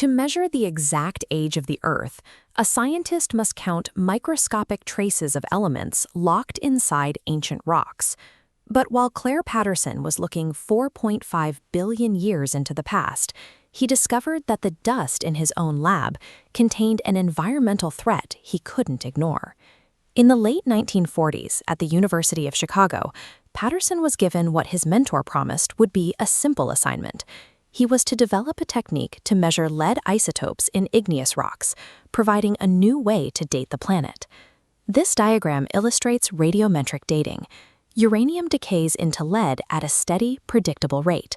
To measure the exact age of the Earth, a scientist must count microscopic traces of elements locked inside ancient rocks. But while Clair Patterson was looking 4.5 billion years into the past, he discovered that the dust in his own lab contained an environmental threat he couldn't ignore. In the late 1940s, at the University of Chicago, Patterson was given what his mentor promised would be a simple assignment. He was to develop a technique to measure lead isotopes in igneous rocks, providing a new way to date the planet. This diagram illustrates radiometric dating. Uranium decays into lead at a steady, predictable rate.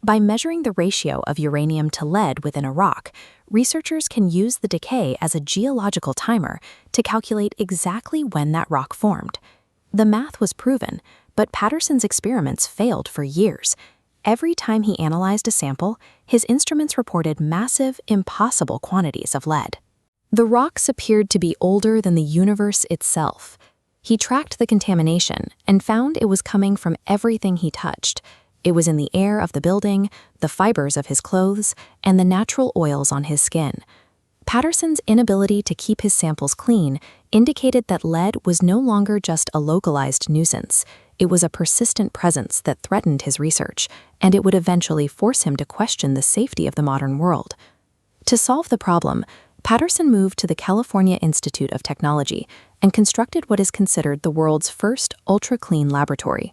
By measuring the ratio of uranium to lead within a rock, researchers can use the decay as a geological timer to calculate exactly when that rock formed. The math was proven, but Patterson's experiments failed for years. Every time he analyzed a sample, his instruments reported massive, impossible quantities of lead. The rocks appeared to be older than the universe itself. He tracked the contamination and found it was coming from everything he touched. It was in the air of the building, the fibers of his clothes, and the natural oils on his skin. Patterson's inability to keep his samples clean indicated that lead was no longer just a localized nuisance. It was a persistent presence that threatened his research, and it would eventually force him to question the safety of the modern world. To solve the problem, Patterson moved to the California Institute of Technology and constructed what is considered the world's first ultra-clean laboratory.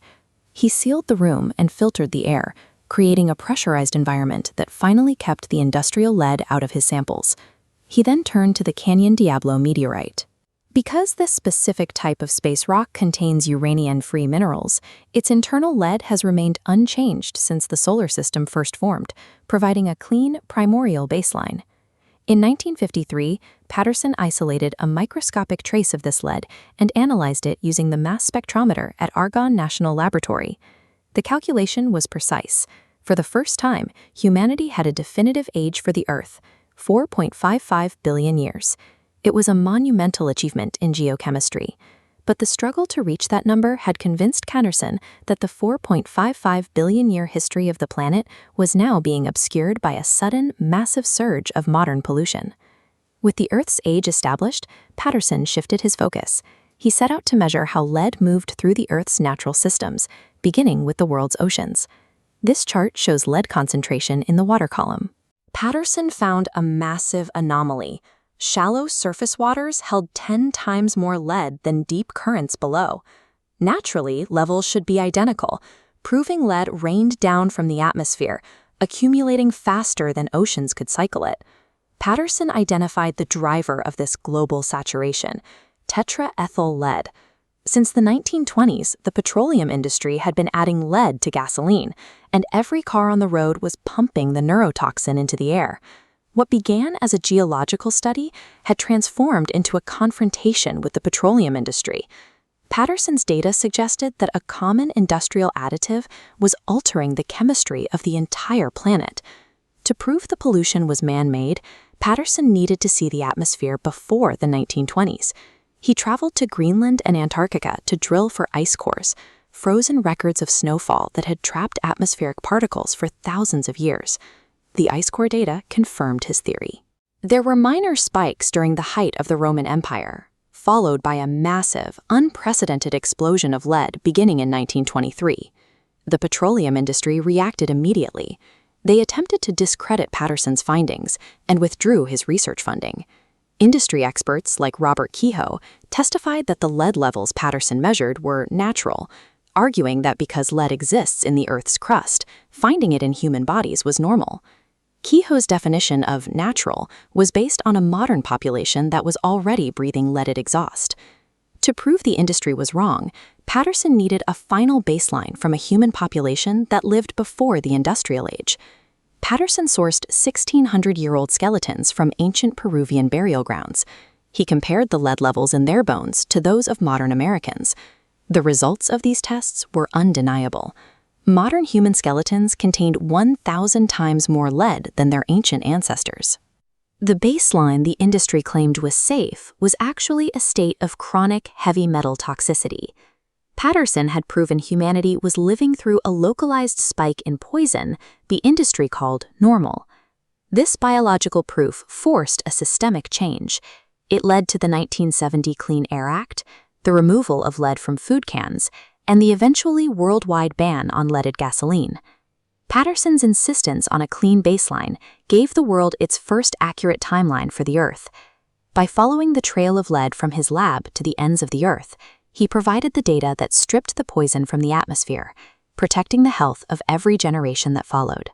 He sealed the room and filtered the air, creating a pressurized environment that finally kept the industrial lead out of his samples. He then turned to the Canyon Diablo meteorite. Because this specific type of space rock contains uranium-free minerals, its internal lead has remained unchanged since the solar system first formed, providing a clean, primordial baseline. In 1953, Patterson isolated a microscopic trace of this lead and analyzed it using the mass spectrometer at Argonne National Laboratory. The calculation was precise. For the first time, humanity had a definitive age for the Earth, 4.55 billion years. It was a monumental achievement in geochemistry. But the struggle to reach that number had convinced Patterson that the 4.55 billion-year history of the planet was now being obscured by a sudden, massive surge of modern pollution. With the Earth's age established, Patterson shifted his focus. He set out to measure how lead moved through the Earth's natural systems, beginning with the world's oceans. This chart shows lead concentration in the water column. Patterson found a massive anomaly. Shallow surface waters held 10 times more lead than deep currents below. Naturally, levels should be identical, proving lead rained down from the atmosphere, accumulating faster than oceans could cycle it. Patterson identified the driver of this global saturation: tetraethyl lead. Since the 1920s, the petroleum industry had been adding lead to gasoline, and every car on the road was pumping the neurotoxin into the air. What began as a geological study had transformed into a confrontation with the petroleum industry. Patterson's data suggested that a common industrial additive was altering the chemistry of the entire planet. To prove the pollution was man-made, Patterson needed to see the atmosphere before the 1920s. He traveled to Greenland and Antarctica to drill for ice cores, frozen records of snowfall that had trapped atmospheric particles for thousands of years. The ice core data confirmed his theory. There were minor spikes during the height of the Roman Empire, followed by a massive, unprecedented explosion of lead beginning in 1923. The petroleum industry reacted immediately. They attempted to discredit Patterson's findings and withdrew his research funding. Industry experts like Robert Kehoe testified that the lead levels Patterson measured were natural, arguing that because lead exists in the Earth's crust, finding it in human bodies was normal. Kehoe's definition of natural was based on a modern population that was already breathing leaded exhaust. To prove the industry was wrong, Patterson needed a final baseline from a human population that lived before the industrial age. Patterson sourced 1,600-year-old skeletons from ancient Peruvian burial grounds. He compared the lead levels in their bones to those of modern Americans. The results of these tests were undeniable. Modern human skeletons contained 1,000 times more lead than their ancient ancestors. The baseline the industry claimed was safe was actually a state of chronic heavy metal toxicity. Patterson had proven humanity was living through a localized spike in poison the industry called normal. This biological proof forced a systemic change. It led to the 1970 Clean Air Act, the removal of lead from food cans, and the eventually worldwide ban on leaded gasoline. Patterson's insistence on a clean baseline gave the world its first accurate timeline for the Earth. By following the trail of lead from his lab to the ends of the Earth, he provided the data that stripped the poison from the atmosphere, protecting the health of every generation that followed.